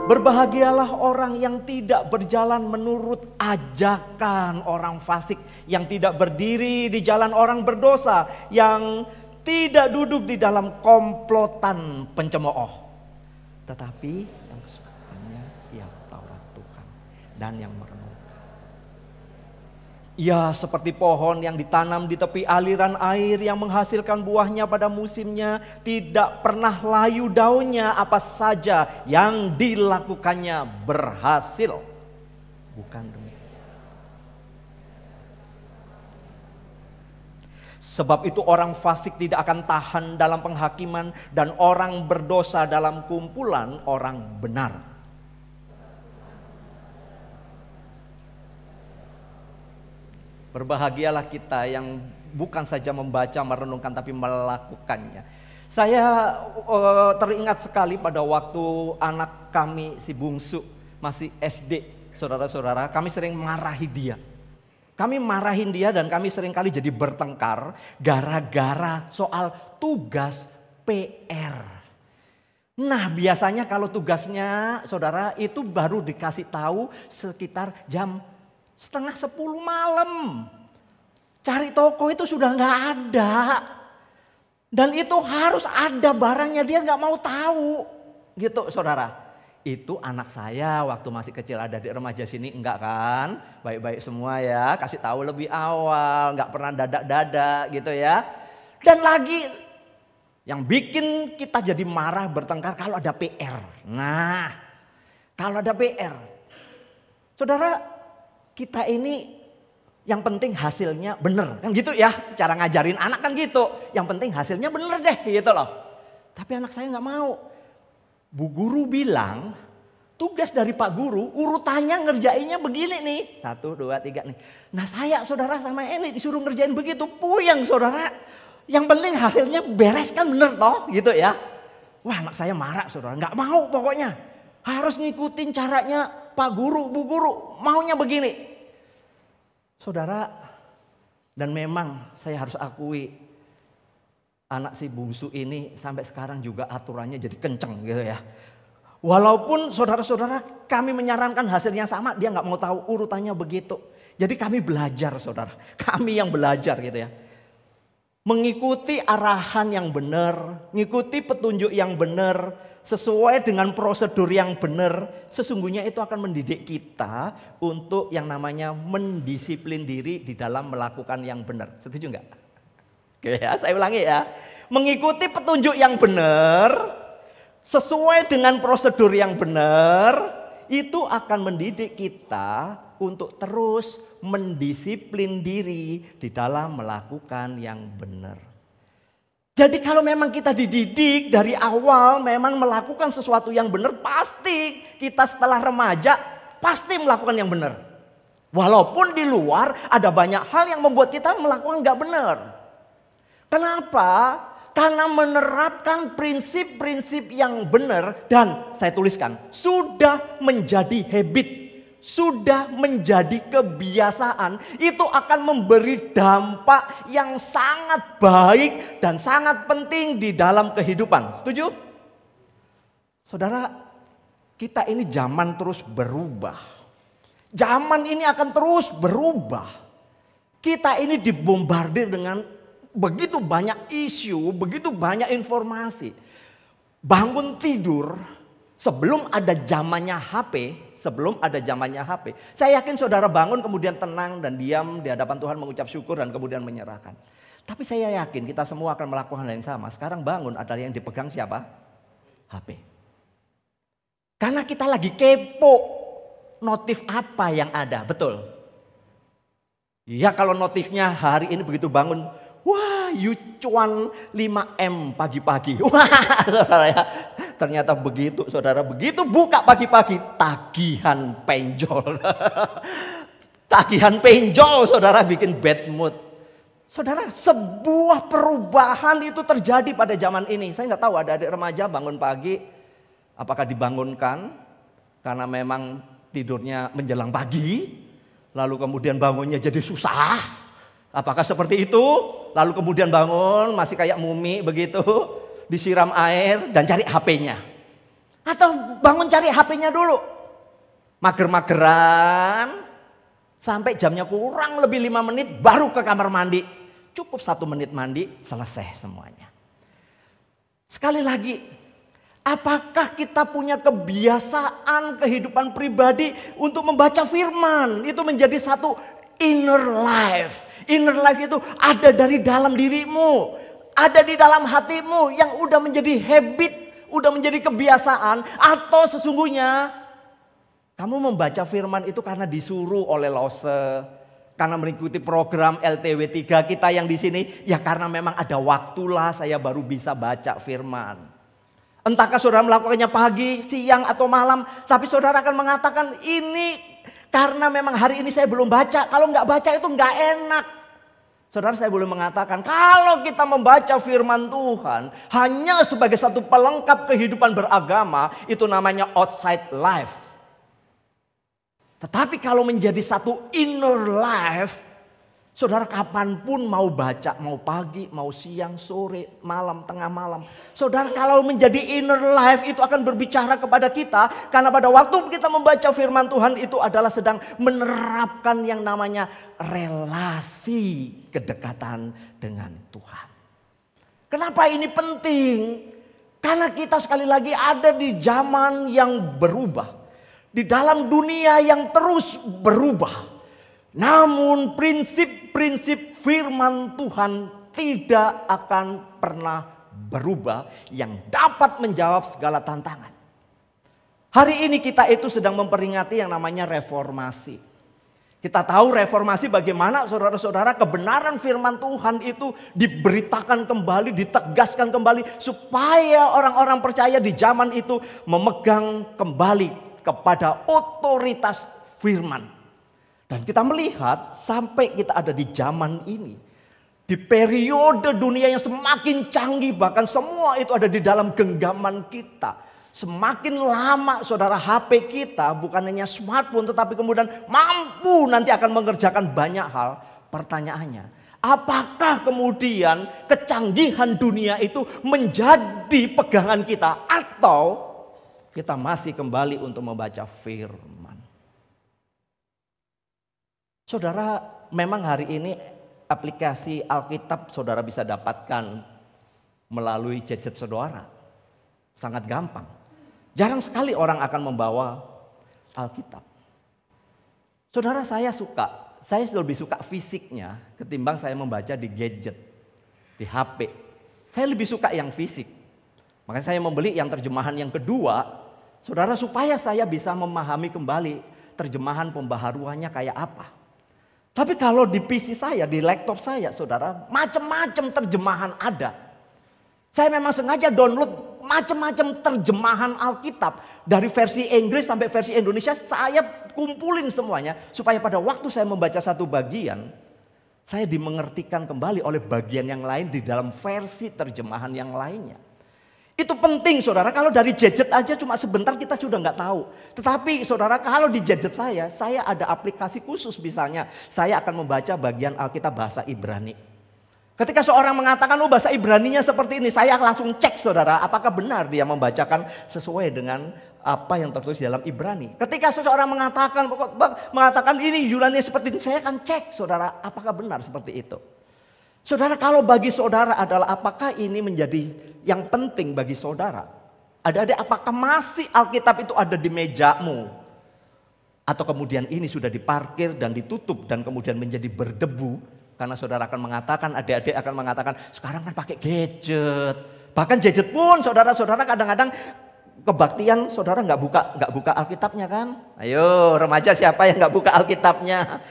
Berbahagialah orang yang tidak berjalan menurut ajakan orang fasik, yang tidak berdiri di jalan orang berdosa, yang tidak duduk di dalam komplotan pencemooh. Tetapi yang kesukaannya ialah Taurat Tuhan dan yang merenungkan. Ia seperti pohon yang ditanam di tepi aliran air yang menghasilkan buahnya pada musimnya, tidak pernah layu daunnya, apa saja yang dilakukannya berhasil. Bukan demikian. Sebab itu orang fasik tidak akan tahan dalam penghakiman, dan orang berdosa dalam kumpulan orang benar. Berbahagialah kita yang bukan saja membaca, merenungkan, tapi melakukannya. Saya teringat sekali pada waktu anak kami si bungsu masih SD, saudara-saudara, kami sering marahi dia. Kami marahin dia dan kami sering kali jadi bertengkar gara-gara soal tugas PR. Nah, biasanya kalau tugasnya saudara itu baru dikasih tahu sekitar jam 9:30 malam. Cari toko itu sudah nggak ada. Dan itu harus ada barangnya, dia nggak mau tahu. Gitu saudara. Itu anak saya waktu masih kecil, ada di remaja sini enggak kan? Baik-baik semua ya, kasih tahu lebih awal, nggak pernah dadak-dadak gitu ya. Dan lagi yang bikin kita jadi marah bertengkar kalau ada PR. Nah, kalau ada PR. Saudara, kita ini yang penting hasilnya bener, kan gitu ya, cara ngajarin anak kan gitu, yang penting hasilnya bener deh gitu loh. Tapi anak saya nggak mau. Bu guru bilang tugas dari Pak Guru urutannya ngerjainnya begini nih, 1, 2, 3 nih. Nah saya saudara sama ini disuruh ngerjain begitu, puyeng saudara. Yang penting hasilnya beres kan bener toh gitu ya. Wah anak saya marah saudara, nggak mau pokoknya, harus ngikutin caranya Pak Guru, Bu Guru, maunya begini. Saudara, dan memang saya harus akui anak si bungsu ini sampai sekarang juga aturannya jadi kenceng gitu ya. Walaupun saudara-saudara kami menyarankan hasilnya sama, dia nggak mau tahu, urutannya begitu. Jadi kami belajar saudara, kami yang belajar gitu ya. Mengikuti arahan yang benar, mengikuti petunjuk yang benar, sesuai dengan prosedur yang benar, sesungguhnya itu akan mendidik kita untuk yang namanya mendisiplin diri di dalam melakukan yang benar. Setuju nggak? Oke ya, saya ulangi ya. Mengikuti petunjuk yang benar, sesuai dengan prosedur yang benar, itu akan mendidik kita untuk terus mendisiplin diri di dalam melakukan yang benar. Jadi kalau memang kita dididik dari awal memang melakukan sesuatu yang benar, pasti kita setelah remaja pasti melakukan yang benar. Walaupun di luar ada banyak hal yang membuat kita melakukan nggak benar. Kenapa? Karena menerapkan prinsip-prinsip yang benar dan saya tuliskan sudah menjadi habit. Sudah menjadi kebiasaan, itu akan memberi dampak yang sangat baik dan sangat penting di dalam kehidupan. Setuju? Saudara, kita ini zaman terus berubah. Zaman ini akan terus berubah. Kita ini dibombardir dengan begitu banyak isu, begitu banyak informasi. Bangun tidur sebelum ada zamannya HP, saya yakin saudara bangun kemudian tenang dan diam di hadapan Tuhan mengucap syukur dan kemudian menyerahkan. Tapi saya yakin kita semua akan melakukan hal yang sama. Sekarang bangun ada yang dipegang siapa? HP. Karena kita lagi kepo notif apa yang ada, betul? Ya kalau notifnya hari ini begitu bangun, wah Yucuan 5M pagi-pagi. Wah saudara ya. Ternyata begitu saudara, begitu buka pagi-pagi tagihan penjol. Tagihan penjol saudara bikin bad mood. Saudara, sebuah perubahan itu terjadi pada zaman ini. Saya nggak tahu ada adik remaja bangun pagi, apakah dibangunkan karena memang tidurnya menjelang pagi, lalu kemudian bangunnya jadi susah. Apakah seperti itu? Lalu kemudian bangun masih kayak mumi begitu, disiram air dan cari HP-nya. Atau bangun cari HP-nya dulu. Mager-mageran. Sampai jamnya kurang lebih 5 menit baru ke kamar mandi. Cukup 1 menit mandi, selesai semuanya. Sekali lagi, apakah kita punya kebiasaan kehidupan pribadi untuk membaca firman? Itu menjadi satu inner life. Inner life itu ada dari dalam dirimu. Ada di dalam hatimu yang udah menjadi habit, udah menjadi kebiasaan. Atau sesungguhnya kamu membaca firman itu karena disuruh oleh Lose, karena mengikuti program LTW 3 kita yang di sini, ya karena memang ada waktulah saya baru bisa baca firman. Entahkah saudara melakukannya pagi, siang atau malam, tapi saudara akan mengatakan ini karena memang hari ini saya belum baca. Kalau nggak baca itu nggak enak. Saudara, saya boleh mengatakan kalau kita membaca firman Tuhan hanya sebagai satu pelengkap kehidupan beragama, itu namanya outside life. Tetapi kalau menjadi satu inner life, saudara kapanpun mau baca, mau pagi, mau siang, sore, malam, tengah malam. Saudara kalau menjadi inner life itu akan berbicara kepada kita. Karena pada waktu kita membaca firman Tuhan itu adalah sedang menerapkan yang namanya relasi kedekatan dengan Tuhan. Kenapa ini penting? Karena kita sekali lagi ada di zaman yang berubah. Di dalam dunia yang terus berubah. Namun prinsip-prinsip firman Tuhan tidak akan pernah berubah yang dapat menjawab segala tantangan. Hari ini kita itu sedang memperingati yang namanya reformasi. Kita tahu reformasi bagaimana saudara-saudara kebenaran firman Tuhan itu diberitakan kembali, ditegaskan kembali. Supaya orang-orang percaya di zaman itu memegang kembali kepada otoritas firman. Dan kita melihat sampai kita ada di zaman ini. Di periode dunia yang semakin canggih, bahkan semua itu ada di dalam genggaman kita. Semakin lama saudara HP kita bukan hanya smartphone tetapi kemudian mampu nanti akan mengerjakan banyak hal. Pertanyaannya, apakah kemudian kecanggihan dunia itu menjadi pegangan kita atau kita masih kembali untuk membaca firman? Saudara, memang hari ini aplikasi Alkitab saudara bisa dapatkan melalui gadget saudara. Sangat gampang. Jarang sekali orang akan membawa Alkitab. Saudara, saya lebih suka fisiknya ketimbang saya membaca di gadget, di HP. Saya lebih suka yang fisik. Makanya saya membeli yang terjemahan yang kedua. Saudara, supaya saya bisa memahami kembali terjemahan pembaharuannya kayak apa. Tapi kalau di PC saya, di laptop saya, saudara, macam-macam terjemahan ada. Saya memang sengaja download macam-macam terjemahan Alkitab. Dari versi Inggris sampai versi Indonesia saya kumpulin semuanya. Supaya pada waktu saya membaca satu bagian, saya dimengertikan kembali oleh bagian yang lain di dalam versi terjemahan yang lainnya. Itu penting saudara, kalau dari gadget aja cuma sebentar kita sudah nggak tahu. Tetapi saudara, kalau di gadget saya ada aplikasi khusus misalnya. Saya akan membaca bagian Alkitab bahasa Ibrani. Ketika seorang mengatakan bahasa Ibraninya seperti ini, saya langsung cek saudara, apakah benar dia membacakan sesuai dengan apa yang tertulis di dalam Ibrani. Ketika seseorang mengatakan ini Yunani seperti ini, saya akan cek saudara, apakah benar seperti itu. Saudara, kalau bagi saudara adalah apakah ini menjadi yang penting bagi saudara? Adik-adik, apakah masih Alkitab itu ada di mejamu? Atau kemudian ini sudah diparkir dan ditutup dan kemudian menjadi berdebu? Karena saudara akan mengatakan, adik-adik akan mengatakan, sekarang kan pakai gadget. Bahkan gadget pun saudara-saudara kadang-kadang kebaktian saudara nggak buka Alkitabnya kan? Ayo remaja, siapa yang nggak buka Alkitabnya?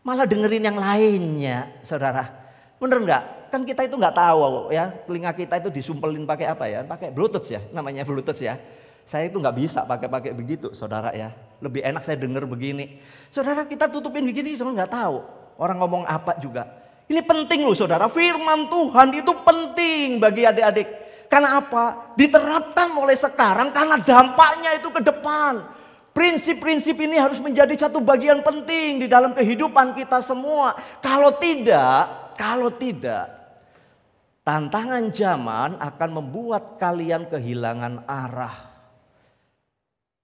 Malah dengerin yang lainnya, saudara. Bener nggak? Kan kita itu nggak tahu ya, telinga kita itu disumpelin pakai apa ya? Pakai Bluetooth ya, namanya Bluetooth ya. Saya itu nggak bisa pakai begitu, saudara ya. Lebih enak saya denger begini. Saudara, kita tutupin begini, saudara nggak tahu orang ngomong apa juga. Ini penting loh saudara, firman Tuhan itu penting bagi adik-adik. Karena apa? Diterapkan mulai sekarang karena dampaknya itu ke depan. Prinsip-prinsip ini harus menjadi satu bagian penting di dalam kehidupan kita semua. Kalau tidak, tantangan zaman akan membuat kalian kehilangan arah.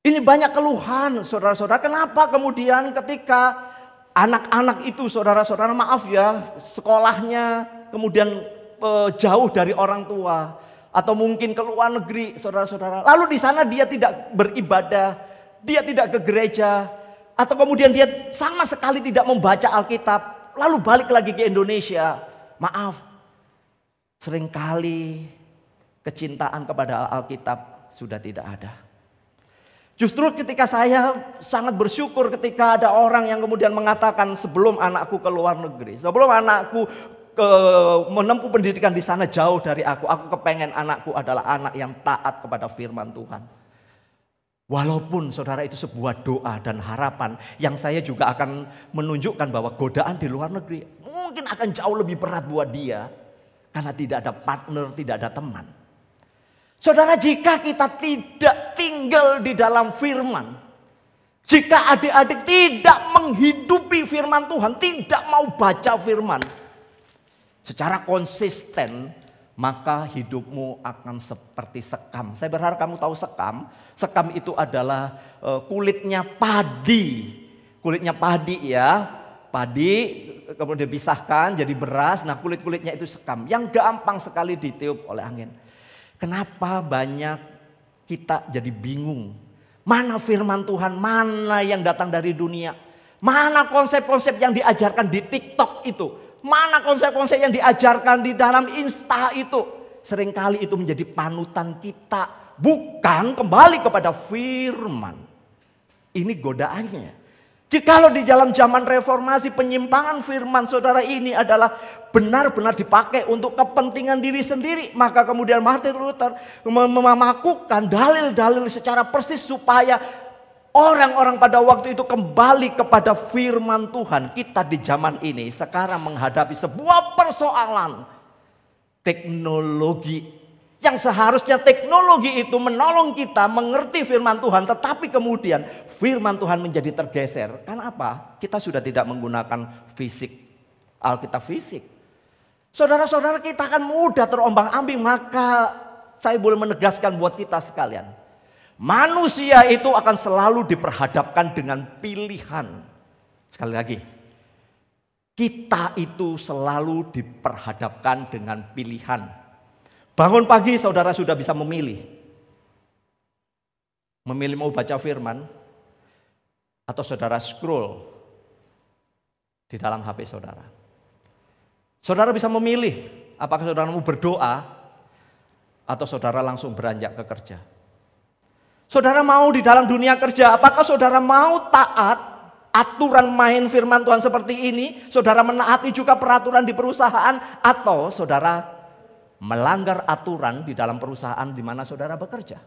Ini banyak keluhan saudara-saudara. Kenapa kemudian ketika anak-anak itu saudara-saudara maaf ya sekolahnya kemudian jauh dari orang tua. Atau mungkin ke luar negeri saudara-saudara. Lalu di sana dia tidak beribadah. Dia tidak ke gereja. Atau kemudian dia sama sekali tidak membaca Alkitab. Lalu balik lagi ke Indonesia. Maaf. Seringkali kecintaan kepada Alkitab sudah tidak ada. Justru ketika saya sangat bersyukur ketika ada orang yang kemudian mengatakan sebelum anakku ke luar negeri, sebelum anakku menempuh pendidikan di sana jauh dari aku kepengen anakku adalah anak yang taat kepada firman Tuhan. Walaupun saudara itu sebuah doa dan harapan yang saya juga akan menunjukkan bahwa godaan di luar negeri mungkin akan jauh lebih berat buat dia karena tidak ada partner, tidak ada teman. Saudara, jika kita tidak tinggal di dalam firman, jika adik-adik tidak menghidupi firman Tuhan, tidak mau baca firman secara konsisten, maka hidupmu akan seperti sekam. Saya berharap kamu tahu sekam. Sekam itu adalah kulitnya padi. Kulitnya padi ya. Padi kemudian dipisahkan jadi beras. Nah kulit-kulitnya itu sekam. Yang gampang sekali ditiup oleh angin. Kenapa banyak kita jadi bingung? Mana firman Tuhan, mana yang datang dari dunia? Mana konsep-konsep yang diajarkan di TikTok itu? Mana konsep-konsep yang diajarkan di dalam Insta itu? Seringkali itu menjadi panutan kita. Bukan kembali kepada firman. Ini godaannya. Jikalau di dalam zaman reformasi penyimpangan firman saudara ini adalah benar-benar dipakai untuk kepentingan diri sendiri. Maka kemudian Martin Luther memakukan dalil-dalil secara persis supaya orang-orang pada waktu itu kembali kepada firman Tuhan. Kita di zaman ini sekarang menghadapi sebuah persoalan teknologi. Yang seharusnya teknologi itu menolong kita mengerti firman Tuhan. Tetapi kemudian firman Tuhan menjadi tergeser. Karena apa? Kita sudah tidak menggunakan fisik. Alkitab fisik. Saudara-saudara kita akan mudah terombang ambing. Maka saya boleh menegaskan buat kita sekalian. Manusia itu akan selalu diperhadapkan dengan pilihan. Sekali lagi. Kita itu selalu diperhadapkan dengan pilihan. Bangun pagi saudara sudah bisa memilih. Memilih mau baca firman. Atau saudara scroll di dalam HP saudara. Saudara bisa memilih. Apakah saudara mau berdoa. Atau saudara langsung beranjak ke kerja. Saudara mau di dalam dunia kerja. Apakah saudara mau taat aturan main firman Tuhan seperti ini. Saudara menaati juga peraturan di perusahaan. Atau saudara melanggar aturan di dalam perusahaan di mana saudara bekerja.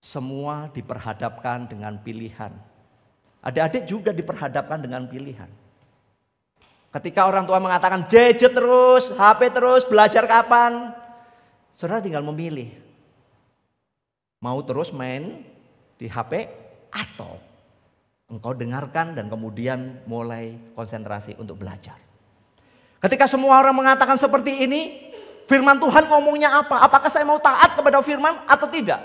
Semua diperhadapkan dengan pilihan. Adik-adik juga diperhadapkan dengan pilihan. Ketika orang tua mengatakan gadget terus, HP terus, belajar kapan? Saudara tinggal memilih. Mau terus main di HP atau engkau dengarkan dan kemudian mulai konsentrasi untuk belajar. Ketika semua orang mengatakan seperti ini, firman Tuhan ngomongnya apa? Apakah saya mau taat kepada firman atau tidak?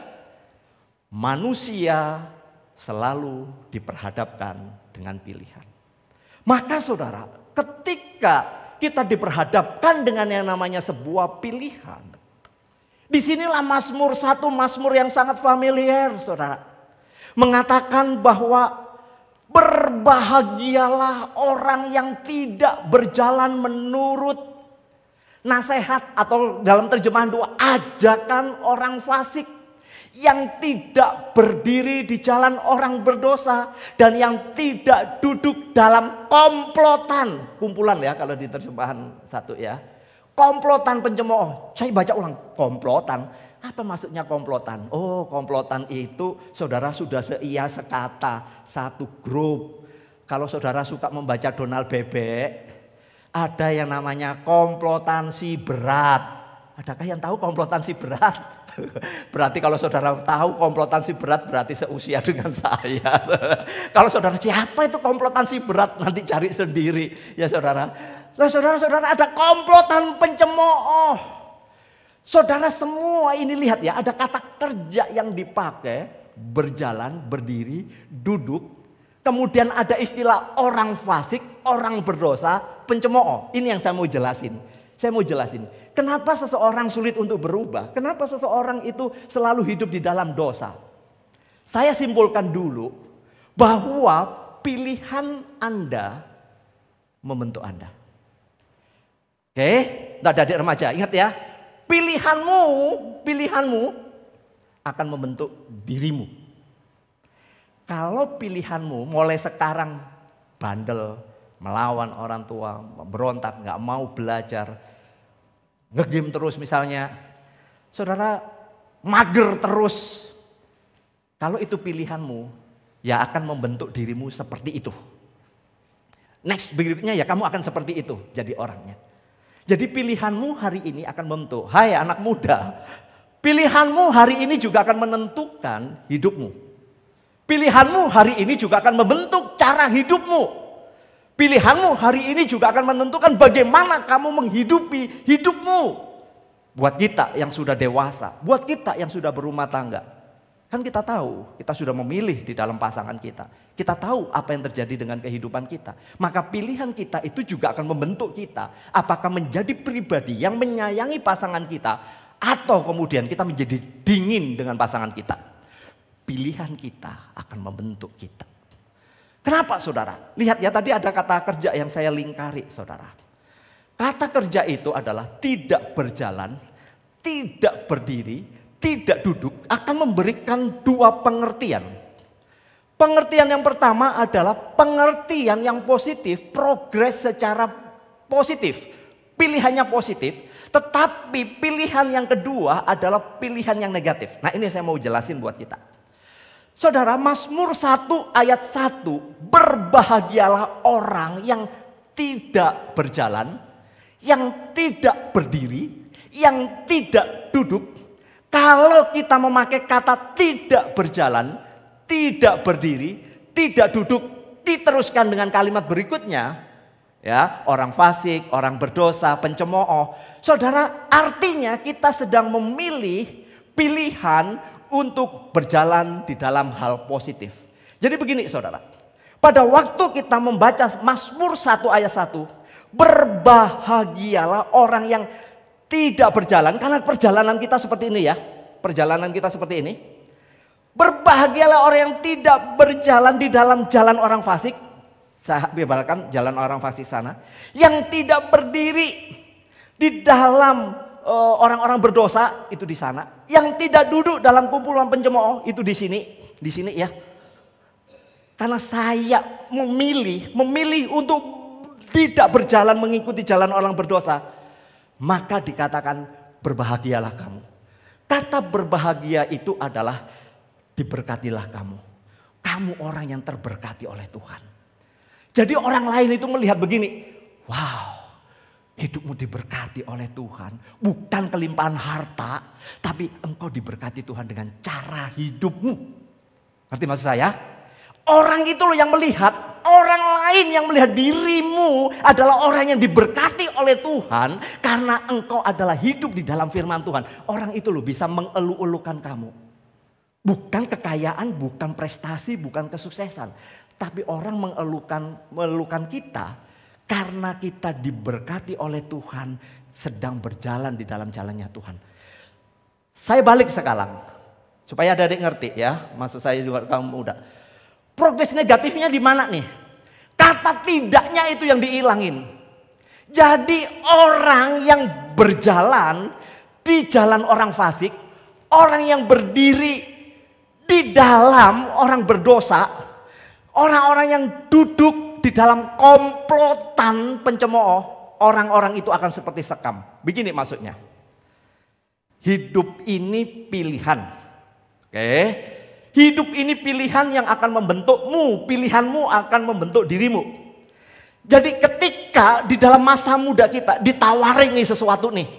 Manusia selalu diperhadapkan dengan pilihan. Maka saudara, ketika kita diperhadapkan dengan yang namanya sebuah pilihan. Disinilah Mazmur 1, Mazmur yang sangat familiar saudara. Mengatakan bahwa berbahagialah orang yang tidak berjalan menurut nasihat atau dalam terjemahan doa ajakan orang fasik. Yang tidak berdiri di jalan orang berdosa. Dan yang tidak duduk dalam komplotan. Kumpulan ya kalau di terjemahan satu ya. Komplotan pencemooh. Saya baca ulang. Komplotan. Apa maksudnya komplotan? Oh komplotan itu saudara sudah seia sekata. Satu grup. Kalau saudara suka membaca Donald Bebek. Ada yang namanya komplotan si berat. Adakah yang tahu komplotan si berat? Berarti kalau saudara tahu komplotan si berat berarti seusia dengan saya. Kalau saudara siapa itu komplotan si berat nanti cari sendiri ya saudara. Nah saudara-saudara ada komplotan pencemooh. Saudara semua ini lihat ya ada kata kerja yang dipakai berjalan, berdiri, duduk. Kemudian ada istilah orang fasik, orang berdosa, pencemooh. Ini yang saya mau jelasin. Saya mau jelasin, kenapa seseorang sulit untuk berubah? Kenapa seseorang itu selalu hidup di dalam dosa? Saya simpulkan dulu bahwa pilihan Anda membentuk Anda. Oke, adik remaja, ingat ya. Pilihanmu akan membentuk dirimu. Kalau pilihanmu mulai sekarang bandel, melawan orang tua, berontak, gak mau belajar, ngegame terus misalnya, saudara mager terus. Kalau itu pilihanmu, ya akan membentuk dirimu seperti itu. Next berikutnya ya kamu akan seperti itu jadi orangnya. Jadi pilihanmu hari ini akan membentuk. Hai anak muda, pilihanmu hari ini juga akan menentukan hidupmu. Pilihanmu hari ini juga akan membentuk cara hidupmu. Pilihanmu hari ini juga akan menentukan bagaimana kamu menghidupi hidupmu. Buat kita yang sudah dewasa, buat kita yang sudah berumah tangga. Kan kita tahu, kita sudah memilih di dalam pasangan kita. Kita tahu apa yang terjadi dengan kehidupan kita. Maka pilihan kita itu juga akan membentuk kita. Apakah menjadi pribadi yang menyayangi pasangan kita, atau kemudian kita menjadi dingin dengan pasangan kita. Pilihan kita akan membentuk kita. Kenapa saudara? Lihat ya, tadi ada kata kerja yang saya lingkari saudara. Kata kerja itu adalah tidak berjalan, tidak berdiri, tidak duduk, akan memberikan dua pengertian. Pengertian yang pertama adalah pengertian yang positif, progres secara positif. Pilihannya positif, tetapi pilihan yang kedua adalah pilihan yang negatif. Nah ini saya mau jelasin buat kita. Saudara, Mazmur 1 ayat 1, berbahagialah orang yang tidak berjalan, yang tidak berdiri, yang tidak duduk. Kalau kita memakai kata tidak berjalan, tidak berdiri, tidak duduk, diteruskan dengan kalimat berikutnya, ya, orang fasik, orang berdosa, pencemooh. Saudara, artinya kita sedang memilih pilihan untuk berjalan di dalam hal positif. Jadi begini saudara, pada waktu kita membaca Mazmur 1 ayat 1, berbahagialah orang yang tidak berjalan, karena perjalanan kita seperti ini ya. Perjalanan kita seperti ini. Berbahagialah orang yang tidak berjalan di dalam jalan orang fasik. Saya beberkan jalan orang fasik sana. Yang tidak berdiri di dalam orang-orang berdosa, itu di sana. Yang tidak duduk dalam kumpulan pencemooh, itu di sini ya. Karena saya memilih untuk tidak berjalan mengikuti jalan orang berdosa, maka dikatakan berbahagialah kamu. Kata berbahagia itu adalah diberkatilah kamu. Kamu orang yang terberkati oleh Tuhan. Jadi orang lain itu melihat begini, wow, hidupmu diberkati oleh Tuhan. Bukan kelimpahan harta, tapi engkau diberkati Tuhan dengan cara hidupmu. Ngerti maksud saya? Orang itu loh yang melihat, orang lain yang melihat dirimu adalah orang yang diberkati oleh Tuhan. Karena engkau adalah hidup di dalam firman Tuhan. Orang itu loh bisa mengeluh-elukan kamu. Bukan kekayaan, bukan prestasi, bukan kesuksesan. Tapi orang mengeluhkan kita karena kita diberkati oleh Tuhan, sedang berjalan di dalam jalannya Tuhan. Saya balik sekarang, supaya adik-adik ngerti ya, maksud saya juga kamu muda. Progres negatifnya di mana nih? Kata tidaknya itu yang dihilangin. Jadi orang yang berjalan di jalan orang fasik, orang yang berdiri di dalam orang berdosa, orang-orang yang duduk di dalam komplotan pencemooh, orang-orang itu akan seperti sekam. Begini maksudnya. Hidup ini pilihan. Oke. Hidup ini pilihan yang akan membentukmu, pilihanmu akan membentuk dirimu. Jadi ketika di dalam masa muda kita ditawarin nih sesuatu nih.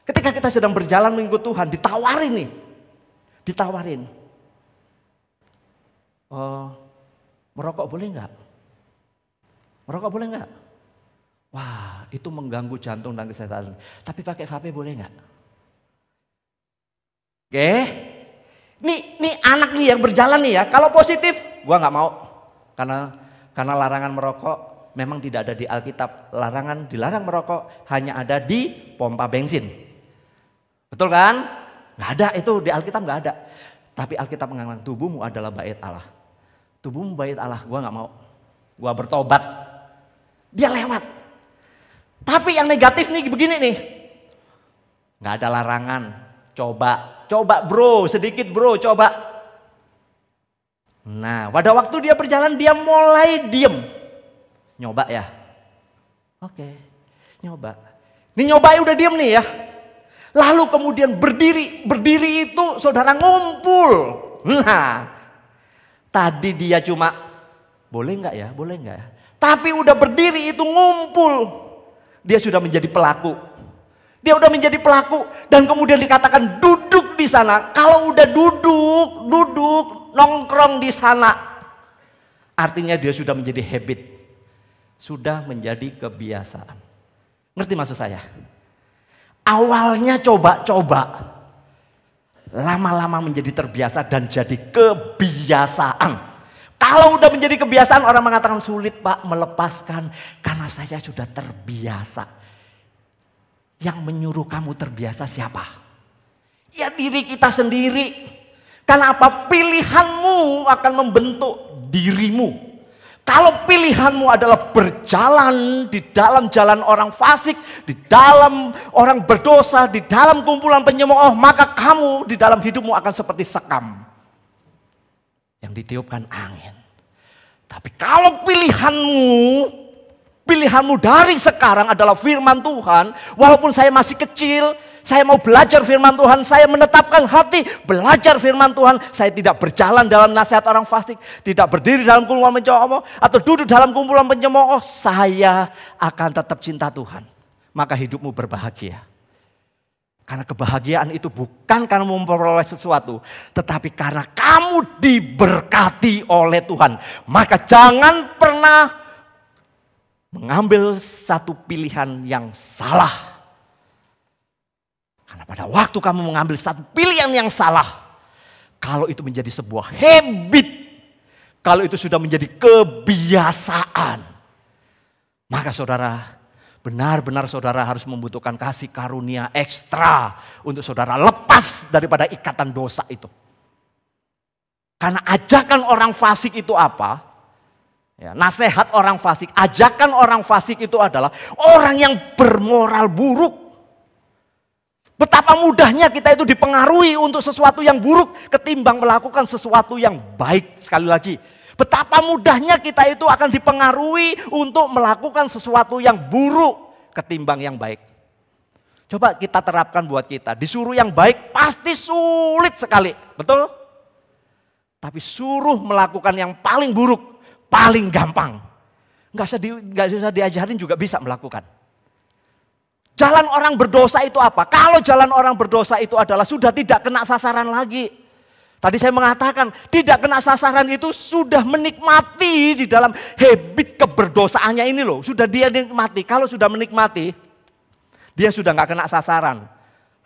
Ketika kita sedang berjalan mengikut Tuhan, ditawarin nih. Ditawarin. Merokok boleh nggak? Merokok boleh nggak? Wah, itu mengganggu jantung dan kesehatan. Tapi pakai vape boleh nggak? Oke. Nih anak nih yang berjalan nih ya, kalau positif gua nggak mau. Karena larangan merokok memang tidak ada di Alkitab. Dilarang merokok hanya ada di pompa bensin. Betul kan? Nggak ada itu di Alkitab, nggak ada. Tapi Alkitab mengatakan tubuhmu adalah bait Allah. Tubuhmu bait Allah, gua nggak mau. Gua bertobat. Dia lewat. Tapi yang negatif nih begini nih. Nggak ada larangan. Coba bro, sedikit bro, coba. Nah, pada waktu dia berjalan dia mulai diem. Nyoba ya. Oke, nyoba. Ini nyoba udah diem nih ya. Lalu kemudian berdiri itu saudara ngumpul. Nah, tadi dia cuma boleh nggak ya, boleh nggak ya. Tapi udah berdiri itu ngumpul. Dia sudah menjadi pelaku. Dia udah menjadi pelaku dan kemudian dikatakan duduk di sana. Kalau udah duduk nongkrong di sana. Artinya dia sudah menjadi habit. Sudah menjadi kebiasaan. Ngerti maksud saya? Awalnya coba-coba. Lama-lama menjadi terbiasa dan jadi kebiasaan. Kalau udah menjadi kebiasaan orang mengatakan sulit Pak melepaskan. Karena saya sudah terbiasa. Yang menyuruh kamu terbiasa siapa? Ya diri kita sendiri. Karena apa? Pilihanmu akan membentuk dirimu. Kalau pilihanmu adalah berjalan di dalam jalan orang fasik, di dalam orang berdosa, di dalam kumpulan penyemooh, maka kamu di dalam hidupmu akan seperti sekam yang ditiupkan angin. Tapi kalau pilihanmu dari sekarang adalah firman Tuhan, walaupun saya masih kecil, saya mau belajar firman Tuhan, saya menetapkan hati belajar firman Tuhan, saya tidak berjalan dalam nasihat orang fasik, tidak berdiri dalam kumpulan penyemooh atau duduk dalam kumpulan penyemooh, saya akan tetap cinta Tuhan. Maka hidupmu berbahagia. Karena kebahagiaan itu bukan karena memperoleh sesuatu, tetapi karena kamu diberkati oleh Tuhan. Maka jangan pernah mengambil satu pilihan yang salah. Karena pada waktu kamu mengambil satu pilihan yang salah, kalau itu menjadi sebuah habit, kalau itu sudah menjadi kebiasaan, maka saudara, benar-benar saudara harus membutuhkan kasih karunia ekstra untuk saudara lepas daripada ikatan dosa itu. Karena ajakan orang fasik itu apa? Ya, nasihat orang fasik, ajakan orang fasik itu adalah orang yang bermoral buruk. Betapa mudahnya kita itu dipengaruhi untuk sesuatu yang buruk ketimbang melakukan sesuatu yang baik. Sekali lagi, betapa mudahnya kita itu akan dipengaruhi untuk melakukan sesuatu yang buruk ketimbang yang baik. Coba kita terapkan buat kita. Disuruh yang baik pasti sulit sekali, betul? Tapi suruh melakukan yang paling buruk paling gampang. Nggak usah diajarin juga bisa melakukan. Jalan orang berdosa itu apa? Kalau jalan orang berdosa itu adalah sudah tidak kena sasaran lagi. Tadi saya mengatakan tidak kena sasaran itu sudah menikmati di dalam habit keberdosaannya ini loh. Sudah dia nikmati. Kalau sudah menikmati, dia sudah nggak kena sasaran.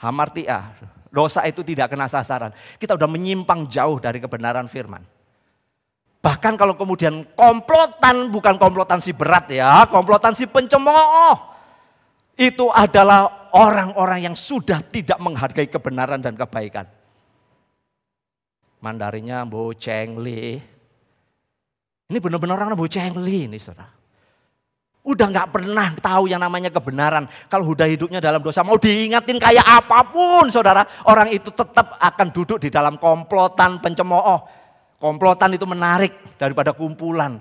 Hamartia, dosa itu tidak kena sasaran. Kita udah menyimpang jauh dari kebenaran firman. Bahkan kalau kemudian komplotan, bukan komplotan si berat ya, komplotan si pencemooh. Itu adalah orang-orang yang sudah tidak menghargai kebenaran dan kebaikan. Mandarinya Bo Cheng Li. Ini benar-benar orang Bo Cheng Li ini saudara. Udah gak pernah tahu yang namanya kebenaran. Kalau udah hidupnya dalam dosa, mau diingatin kayak apapun saudara, orang itu tetap akan duduk di dalam komplotan pencemooh. Komplotan itu menarik daripada kumpulan.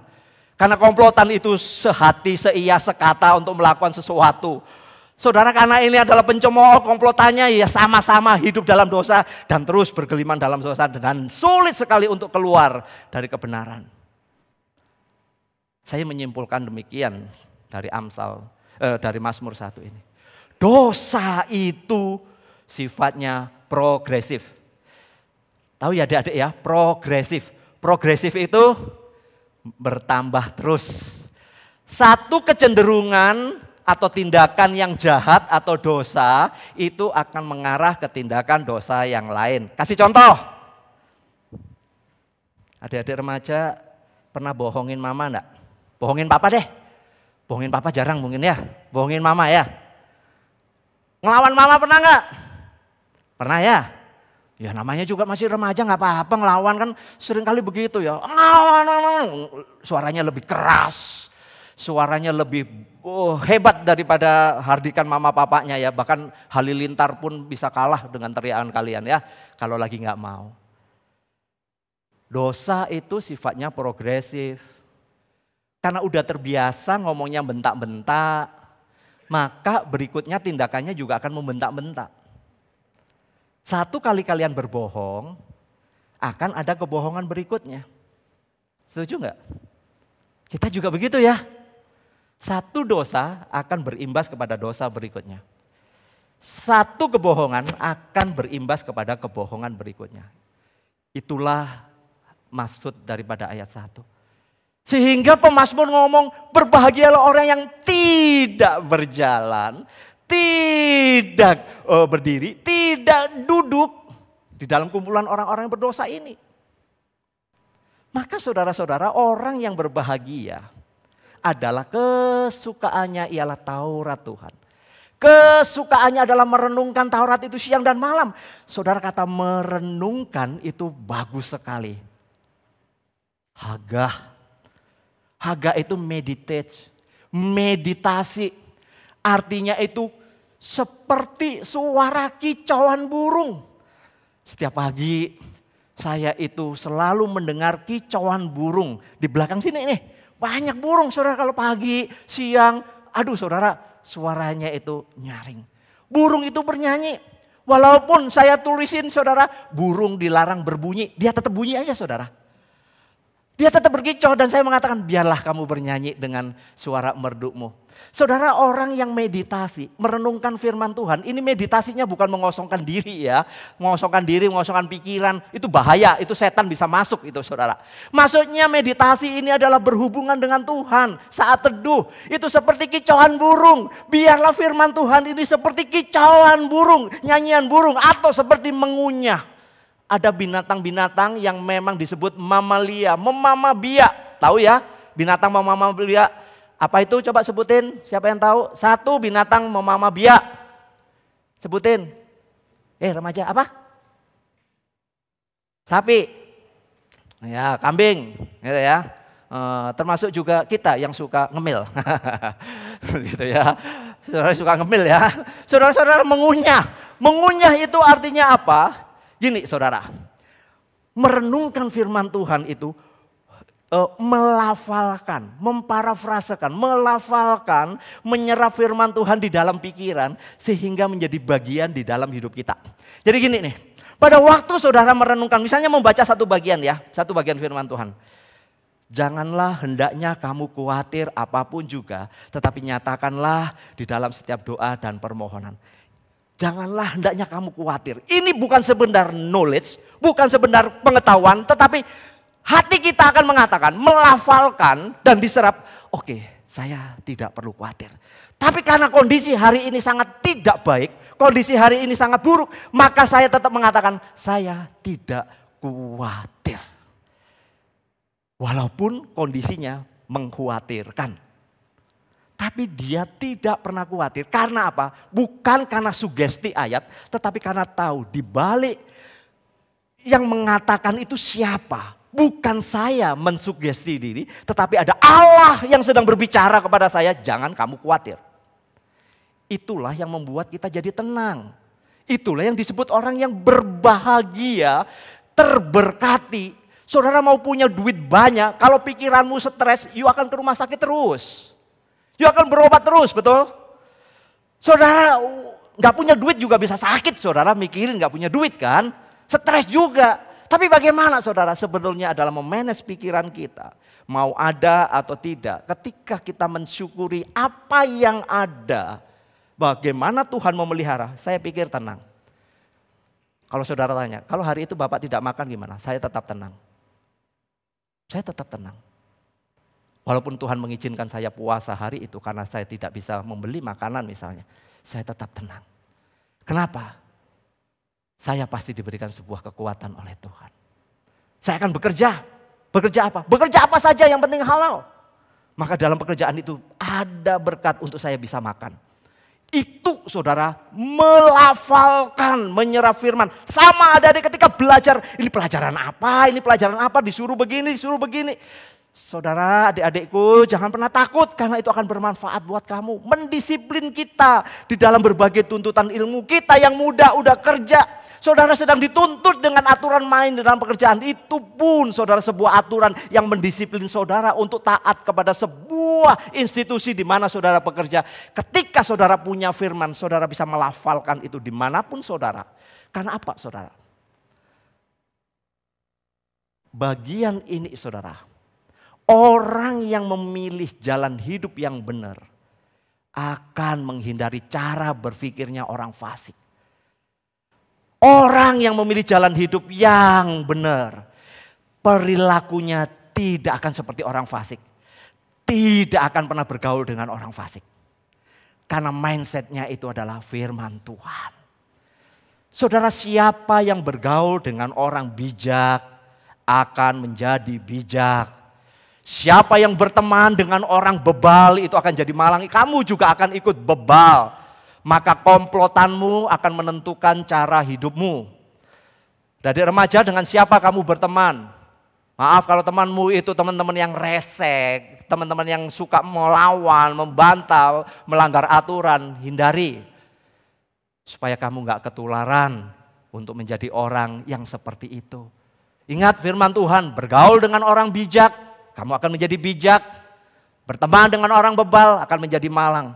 Karena komplotan itu sehati, seia, sekata untuk melakukan sesuatu. Saudara, karena ini adalah pencemooh, komplotannya ya sama-sama hidup dalam dosa dan terus bergeliman dalam dosa dan sulit sekali untuk keluar dari kebenaran. Saya menyimpulkan demikian dari dari Mazmur 1 ini. Dosa itu sifatnya progresif. Tahu ya adik-adik ya, progresif. Progresif itu bertambah terus. Satu kecenderungan atau tindakan yang jahat atau dosa itu akan mengarah ke tindakan dosa yang lain. Kasih contoh. Adik-adik remaja pernah bohongin mama enggak? Bohongin papa deh. Bohongin papa jarang mungkin ya. Bohongin mama ya. Ngelawan mama pernah enggak? Pernah ya? Ya namanya juga masih remaja nggak apa-apa, ngelawan kan sering kali begitu ya. Suaranya lebih keras. Suaranya lebih hebat daripada hardikan mama papanya ya. Bahkan Halilintar pun bisa kalah dengan teriakan kalian ya. Kalau lagi nggak mau. Dosa itu sifatnya progresif. Karena udah terbiasa ngomongnya bentak-bentak, maka berikutnya tindakannya juga akan membentak-bentak. Satu kali kalian berbohong, akan ada kebohongan berikutnya. Setuju nggak? Kita juga begitu ya. Satu dosa akan berimbas kepada dosa berikutnya. Satu kebohongan akan berimbas kepada kebohongan berikutnya. Itulah maksud daripada ayat 1. Sehingga pemazmur ngomong, berbahagialah orang yang tidak berjalan, tidak berdiri, tidak duduk di dalam kumpulan orang-orang yang berdosa ini. Maka saudara-saudara, orang yang berbahagia adalah kesukaannya ialah Taurat Tuhan. Kesukaannya adalah merenungkan Taurat itu siang dan malam. Saudara, kata merenungkan itu bagus sekali. Haga itu meditasi. Artinya itu seperti suara kicauan burung. Setiap pagi saya itu selalu mendengar kicauan burung. Di belakang sini nih banyak burung saudara, kalau pagi, siang. Aduh saudara, suaranya itu nyaring. Burung itu bernyanyi. Walaupun saya tulisin saudara, burung dilarang berbunyi, dia tetap bunyi aja saudara. Dia tetap berkicau dan saya mengatakan biarlah kamu bernyanyi dengan suara merdukmu. Saudara, orang yang meditasi, merenungkan firman Tuhan, ini meditasinya bukan mengosongkan diri ya. Mengosongkan diri, mengosongkan pikiran, itu bahaya, itu setan bisa masuk itu saudara. Maksudnya meditasi ini adalah berhubungan dengan Tuhan. Saat teduh, itu seperti kicauan burung. Biarlah firman Tuhan ini seperti kicauan burung, nyanyian burung atau seperti mengunyah. Ada binatang-binatang yang memang disebut mamalia, memamabia. Tahu ya binatang memamabia? Apa itu? Coba sebutin, siapa yang tahu? Satu binatang memamabia. Sebutin. Remaja apa? Sapi. Ya, kambing, gitu ya. Termasuk juga kita yang suka ngemil. Gitu ya. Saudara suka ngemil ya. Saudara-saudara mengunyah. Mengunyah itu artinya apa? Gini saudara, merenungkan firman Tuhan itu melafalkan, memparafrasekan, melafalkan, menyerap firman Tuhan di dalam pikiran sehingga menjadi bagian di dalam hidup kita. Jadi gini nih, pada waktu saudara merenungkan, misalnya membaca satu bagian ya, satu bagian firman Tuhan. Janganlah hendaknya kamu khawatir apapun juga, tetapi nyatakanlah di dalam setiap doa dan permohonan. Janganlah hendaknya kamu khawatir. Ini bukan sebentar knowledge, bukan sebentar pengetahuan, tetapi hati kita akan mengatakan, melafalkan dan diserap. Oke, saya tidak perlu khawatir. Tapi karena kondisi hari ini sangat tidak baik, kondisi hari ini sangat buruk, maka saya tetap mengatakan, saya tidak khawatir. Walaupun kondisinya mengkhawatirkan. Tapi dia tidak pernah khawatir. Karena apa? Bukan karena sugesti ayat, tetapi karena tahu di balik yang mengatakan itu siapa. Bukan saya mensugesti diri, tetapi ada Allah yang sedang berbicara kepada saya, jangan kamu khawatir. Itulah yang membuat kita jadi tenang. Itulah yang disebut orang yang berbahagia, terberkati. Saudara mau punya duit banyak, kalau pikiranmu stres, you akan ke rumah sakit terus. You akan berobat terus, betul? Saudara gak punya duit juga bisa sakit, saudara mikirin gak punya duit kan? Stres juga. Tapi bagaimana saudara sebetulnya adalah memanage pikiran kita. Mau ada atau tidak, ketika kita mensyukuri apa yang ada. Bagaimana Tuhan memelihara, saya pikir tenang. Kalau saudara tanya, kalau hari itu Bapak tidak makan gimana? Saya tetap tenang. Saya tetap tenang. Walaupun Tuhan mengizinkan saya puasa hari itu karena saya tidak bisa membeli makanan misalnya. Saya tetap tenang. Kenapa? Saya pasti diberikan sebuah kekuatan oleh Tuhan. Saya akan bekerja. Bekerja apa? Bekerja apa saja yang penting halal. Maka dalam pekerjaan itu ada berkat untuk saya bisa makan. Itu saudara melafalkan, menyerap firman. Sama adik-adik ketika belajar, ini pelajaran apa, disuruh begini. Saudara, adik-adikku jangan pernah takut karena itu akan bermanfaat buat kamu. Mendisiplin kita di dalam berbagai tuntutan ilmu. Kita yang muda udah kerja, saudara sedang dituntut dengan aturan main dalam pekerjaan. Itu pun saudara sebuah aturan yang mendisiplin saudara untuk taat kepada sebuah institusi di mana saudara bekerja. Ketika saudara punya firman, saudara bisa melafalkan itu dimanapun saudara. Karena apa saudara? Bagian ini saudara. Orang yang memilih jalan hidup yang benar akan menghindari cara berpikirnya orang fasik. Orang yang memilih jalan hidup yang benar, perilakunya tidak akan seperti orang fasik. Tidak akan pernah bergaul dengan orang fasik. Karena mindsetnya itu adalah firman Tuhan. Saudara, siapa yang bergaul dengan orang bijak akan menjadi bijak. Siapa yang berteman dengan orang bebal itu akan jadi malang. Kamu juga akan ikut bebal. Maka komplotanmu akan menentukan cara hidupmu. Dari remaja dengan siapa kamu berteman? Maaf kalau temanmu itu teman-teman yang resek. Teman-teman yang suka melawan, membantah, melanggar aturan. Hindari. Supaya kamu gak ketularan untuk menjadi orang yang seperti itu. Ingat firman Tuhan, bergaul dengan orang bijak. Kamu akan menjadi bijak, berteman dengan orang bebal akan menjadi malang.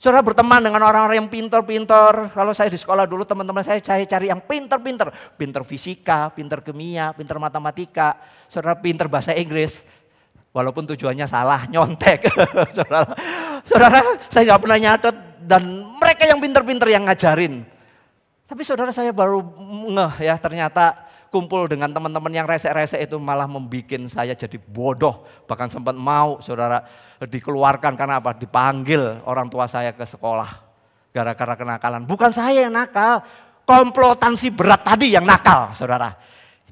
Saudara berteman dengan orang-orang yang pintar-pintar. Kalau saya di sekolah dulu teman-teman saya cari yang pintar-pintar. Pintar fisika, pintar kimia, pintar matematika. Saudara pintar bahasa Inggris. Walaupun tujuannya salah, nyontek. Saudara saya gak pernah nyatet dan mereka yang pintar-pintar yang ngajarin. Tapi saudara saya baru ngeh ya ternyata kumpul dengan teman-teman yang resek-resek itu malah membuat saya jadi bodoh. Bahkan sempat mau saudara dikeluarkan karena apa? Dipanggil orang tua saya ke sekolah. Gara-gara kenakalan. Bukan saya yang nakal. Komplotan si berat tadi yang nakal saudara.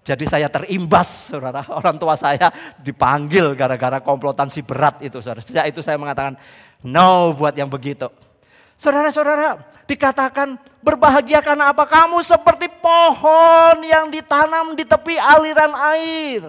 Jadi saya terimbas saudara. Orang tua saya dipanggil gara-gara komplotan si berat itu saudara. Sejak itu saya mengatakan no buat yang begitu. Saudara-saudara, dikatakan berbahagia karena apa? Kamu seperti pohon yang ditanam di tepi aliran air.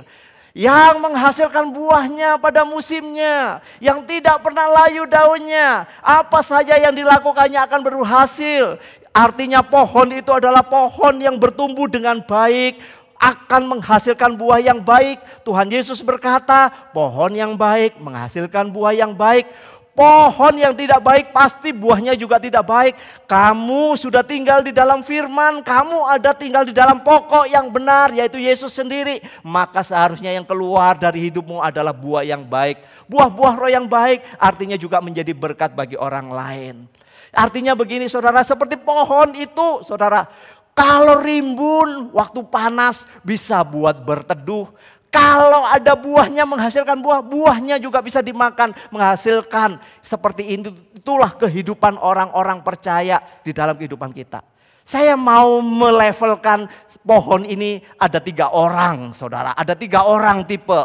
Yang menghasilkan buahnya pada musimnya. Yang tidak pernah layu daunnya. Apa saja yang dilakukannya akan berhasil. Artinya pohon itu adalah pohon yang bertumbuh dengan baik. Akan menghasilkan buah yang baik. Tuhan Yesus berkata, pohon yang baik menghasilkan buah yang baik. Pohon yang tidak baik pasti buahnya juga tidak baik. Kamu sudah tinggal di dalam firman, kamu ada tinggal di dalam pokok yang benar yaitu Yesus sendiri. Maka seharusnya yang keluar dari hidupmu adalah buah yang baik. Buah-buah roh yang baik artinya juga menjadi berkat bagi orang lain. Artinya begini saudara, seperti pohon itu saudara, kalau rimbun waktu panas bisa buat berteduh. Kalau ada buahnya menghasilkan buah, buahnya juga bisa dimakan, menghasilkan. Seperti itulah kehidupan orang-orang percaya di dalam kehidupan kita. Saya mau melevelkan pohon ini ada 3 orang saudara, ada 3 orang tipe.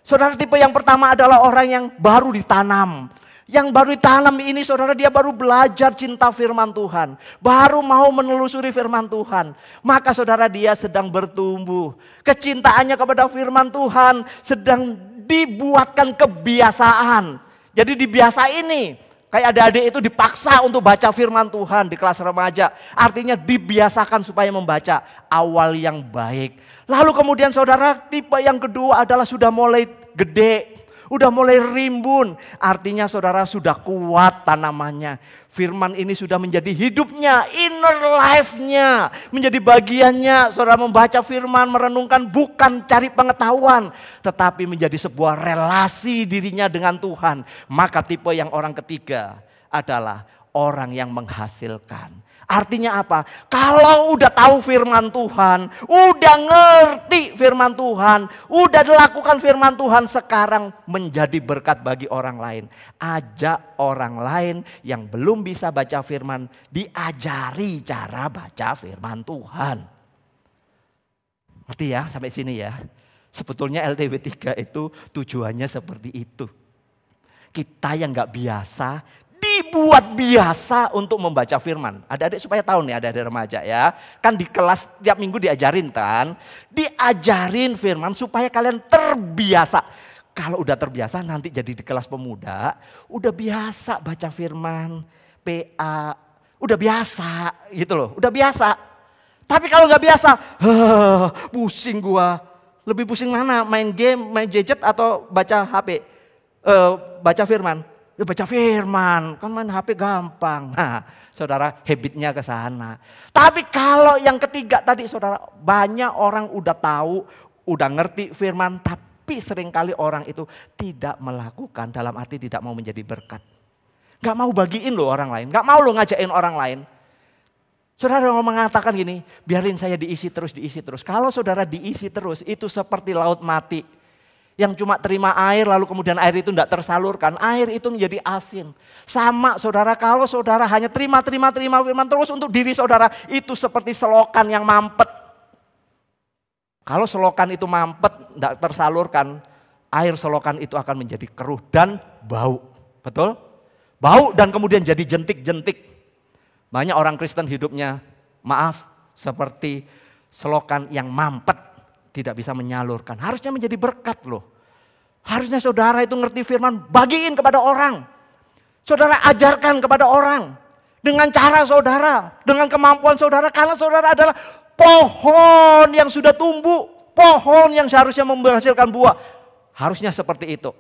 Saudara tipe yang pertama adalah orang yang baru ditanam. Yang baru ditanam ini saudara dia baru belajar cinta firman Tuhan. Baru mau menelusuri firman Tuhan. Maka saudara dia sedang bertumbuh. Kecintaannya kepada firman Tuhan sedang dibuatkan kebiasaan. Jadi dibiasa ini. Kayak adik-adik itu dipaksa untuk baca firman Tuhan di kelas remaja. Artinya dibiasakan supaya membaca awal yang baik. Lalu kemudian saudara tipe yang kedua adalah sudah mulai gede. Udah mulai rimbun, artinya saudara sudah kuat tanamannya. Firman ini sudah menjadi hidupnya, inner life-nya. Menjadi bagiannya, saudara membaca firman, merenungkan bukan cari pengetahuan. Tetapi menjadi sebuah relasi dirinya dengan Tuhan. Maka tipe yang orang ketiga adalah orang yang menghasilkan. Artinya apa? Kalau udah tahu firman Tuhan, udah ngerti firman Tuhan, udah dilakukan firman Tuhan, sekarang menjadi berkat bagi orang lain. Ajak orang lain yang belum bisa baca firman, diajari cara baca firman Tuhan. Ngerti ya sampai sini ya? Sebetulnya LTW3 itu tujuannya seperti itu. Kita yang gak biasa, dibuat biasa untuk membaca firman. Adik-adik supaya tahu nih, adik-adik remaja ya. Kan di kelas tiap minggu diajarin kan. Diajarin firman supaya kalian terbiasa. Kalau udah terbiasa nanti jadi di kelas pemuda, udah biasa baca firman, PA, udah biasa gitu loh, udah biasa. Tapi kalau gak biasa, pusing gua. Lebih pusing mana? Main game, main gadget atau baca HP? Baca firman. Ya baca firman, kan main HP gampang. Nah, saudara habitnya ke sana. Tapi kalau yang ketiga tadi saudara, banyak orang udah tahu, udah ngerti firman, tapi seringkali orang itu tidak melakukan, dalam arti tidak mau menjadi berkat. Gak mau bagiin loh orang lain, gak mau loh ngajain orang lain. Saudara mau mengatakan gini, biarin saya diisi terus. Kalau saudara diisi terus, itu seperti laut mati. Yang cuma terima air lalu kemudian air itu tidak tersalurkan. Air itu menjadi asin. Sama saudara, kalau saudara hanya terima firman terus untuk diri saudara. Itu seperti selokan yang mampet. Kalau selokan itu mampet, tidak tersalurkan. Air selokan itu akan menjadi keruh dan bau. Betul? Bau dan kemudian jadi jentik-jentik. Banyak orang Kristen hidupnya, maaf, seperti selokan yang mampet. Tidak bisa menyalurkan. Harusnya menjadi berkat loh. Harusnya saudara itu ngerti firman, bagiin kepada orang. Saudara ajarkan kepada orang. Dengan cara saudara, dengan kemampuan saudara. Karena saudara adalah pohon yang sudah tumbuh. Pohon yang seharusnya menghasilkan buah. Harusnya seperti itu.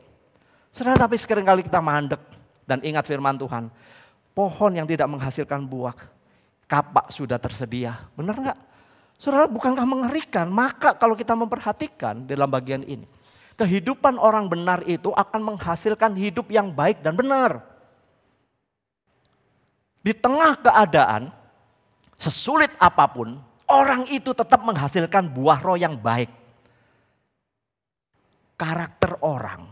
Saudara, tapi seringkali kita mandek. Dan ingat firman Tuhan. Pohon yang tidak menghasilkan buah, kapak sudah tersedia. Benar enggak? Saudara, bukankah mengerikan? Maka kalau kita memperhatikan dalam bagian ini, kehidupan orang benar itu akan menghasilkan hidup yang baik dan benar. Di tengah keadaan, sesulit apapun, orang itu tetap menghasilkan buah roh yang baik. Karakter orang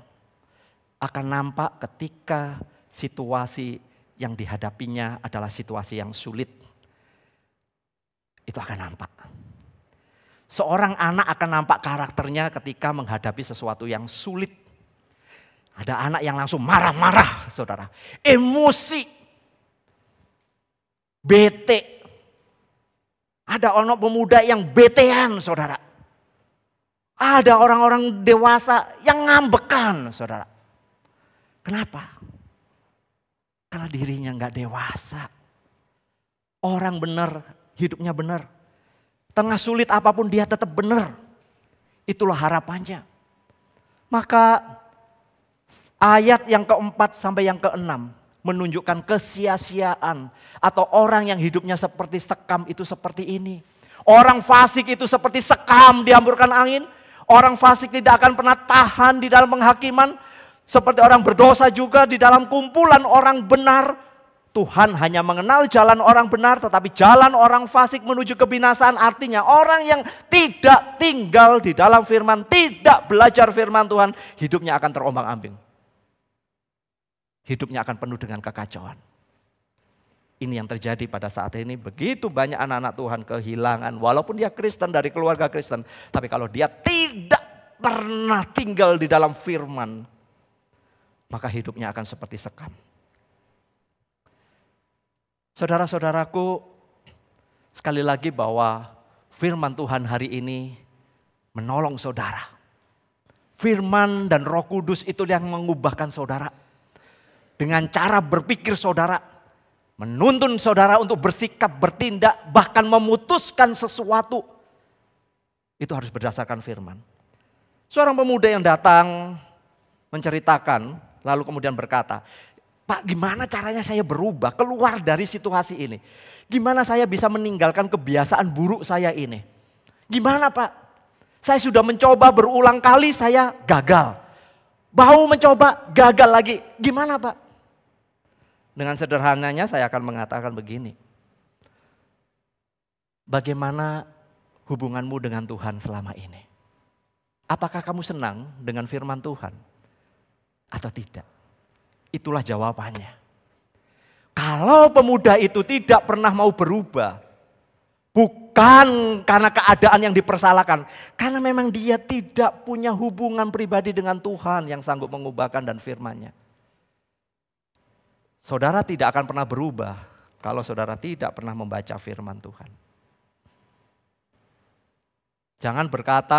akan nampak ketika situasi yang dihadapinya adalah situasi yang sulit. Itu akan nampak. Seorang anak akan nampak karakternya ketika menghadapi sesuatu yang sulit. Ada anak yang langsung marah-marah, saudara. Emosi. Bete. Ada anak pemuda yang betean, saudara. Ada orang-orang dewasa yang ngambekan, saudara. Kenapa? Karena dirinya nggak dewasa. Orang benar, hidupnya benar. Tengah sulit apapun dia tetap benar. Itulah harapannya. Maka ayat yang keempat sampai yang keenam menunjukkan kesia-siaan. Atau orang yang hidupnya seperti sekam itu seperti ini. Orang fasik itu seperti sekam dihamburkan angin. Orang fasik tidak akan pernah tahan di dalam penghakiman. Seperti orang berdosa juga di dalam kumpulan orang benar. Tuhan hanya mengenal jalan orang benar, tetapi jalan orang fasik menuju kebinasaan. Artinya orang yang tidak tinggal di dalam firman, tidak belajar firman Tuhan, hidupnya akan terombang-ambing. Hidupnya akan penuh dengan kekacauan. Ini yang terjadi pada saat ini. Begitu banyak anak-anak Tuhan kehilangan, walaupun dia Kristen dari keluarga Kristen. Tapi kalau dia tidak pernah tinggal di dalam firman, maka hidupnya akan seperti sekam. Saudara-saudaraku, sekali lagi bahwa firman Tuhan hari ini menolong saudara. Firman dan Roh Kudus itu yang mengubahkan saudara. Dengan cara berpikir saudara, menuntun saudara untuk bersikap, bertindak, bahkan memutuskan sesuatu. Itu harus berdasarkan firman. Seorang pemuda yang datang menceritakan, lalu kemudian berkata, Pak, gimana caranya saya berubah, keluar dari situasi ini? Gimana saya bisa meninggalkan kebiasaan buruk saya ini? Gimana Pak? Saya sudah mencoba berulang kali, saya gagal. Mau mencoba, gagal lagi. Gimana Pak? Dengan sederhananya saya akan mengatakan begini. Bagaimana hubunganmu dengan Tuhan selama ini? Apakah kamu senang dengan firman Tuhan? Atau tidak? Itulah jawabannya. Kalau pemuda itu tidak pernah mau berubah, Bukan karena keadaan yang dipersalahkan. Karena memang dia tidak punya hubungan pribadi dengan Tuhan yang sanggup mengubahkan dan firman-Nya. Saudara tidak akan pernah berubah kalau saudara tidak pernah membaca firman Tuhan. Jangan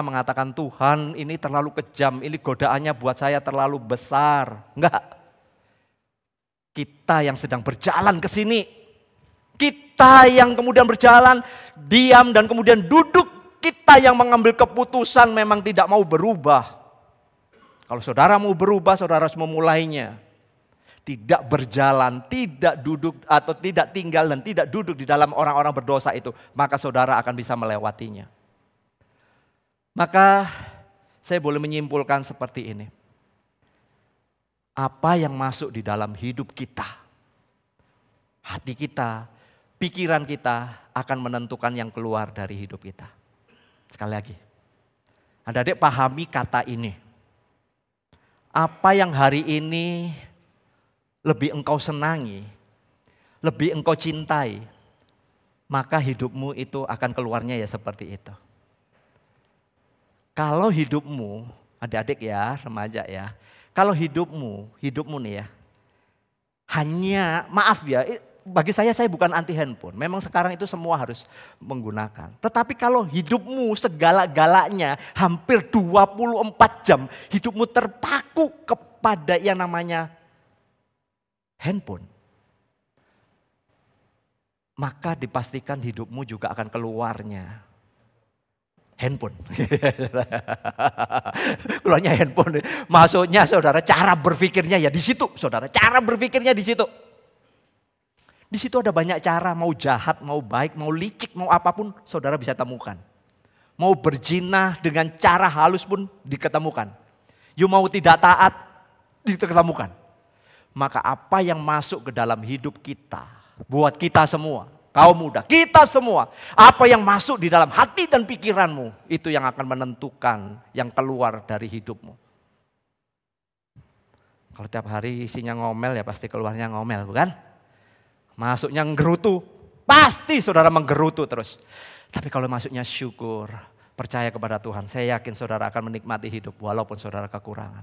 mengatakan Tuhan ini terlalu kejam, ini godaannya buat saya terlalu besar. Enggak. Kita yang sedang berjalan ke sini. Kita yang kemudian berjalan, diam dan kemudian duduk. Kita yang mengambil keputusan memang tidak mau berubah. Kalau saudara mau berubah, saudara harus memulainya. Tidak berjalan, tidak duduk atau tidak tinggal dan tidak duduk di dalam orang-orang berdosa itu. Maka saudara akan bisa melewatinya. Maka saya boleh menyimpulkan seperti ini. Apa yang masuk di dalam hidup kita, hati kita, pikiran kita akan menentukan yang keluar dari hidup kita. Sekali lagi, adik-adik pahami kata ini. Apa yang hari ini lebih engkau senangi, lebih engkau cintai, maka hidupmu itu akan keluarnya ya seperti itu. Kalau hidupmu, adik-adik ya, remaja ya, kalau hidupmu nih ya, hanya, maaf ya, bagi saya bukan anti handphone. Memang sekarang itu semua harus menggunakan. Tetapi kalau hidupmu segala-galanya hampir 24 jam, hidupmu terpaku kepada yang namanya handphone. Maka dipastikan hidupmu juga akan keluarnya handphone. Keluarnya handphone. Maksudnya saudara cara berpikirnya ya di situ. Saudara cara berpikirnya di situ. Di situ ada banyak cara, mau jahat, mau baik, mau licik, mau apapun saudara bisa temukan. Mau berzina dengan cara halus pun diketemukan. You mau tidak taat, diketemukan. Maka apa yang masuk ke dalam hidup kita, buat kita semua, kaum muda, kita semua, apa yang masuk di dalam hati dan pikiranmu, itu yang akan menentukan yang keluar dari hidupmu. Kalau tiap hari isinya ngomel ya pasti keluarnya ngomel, bukan? Masuknya nggerutu, pasti saudara menggerutu terus. Tapi kalau masuknya syukur, percaya kepada Tuhan, saya yakin saudara akan menikmati hidup walaupun saudara kekurangan.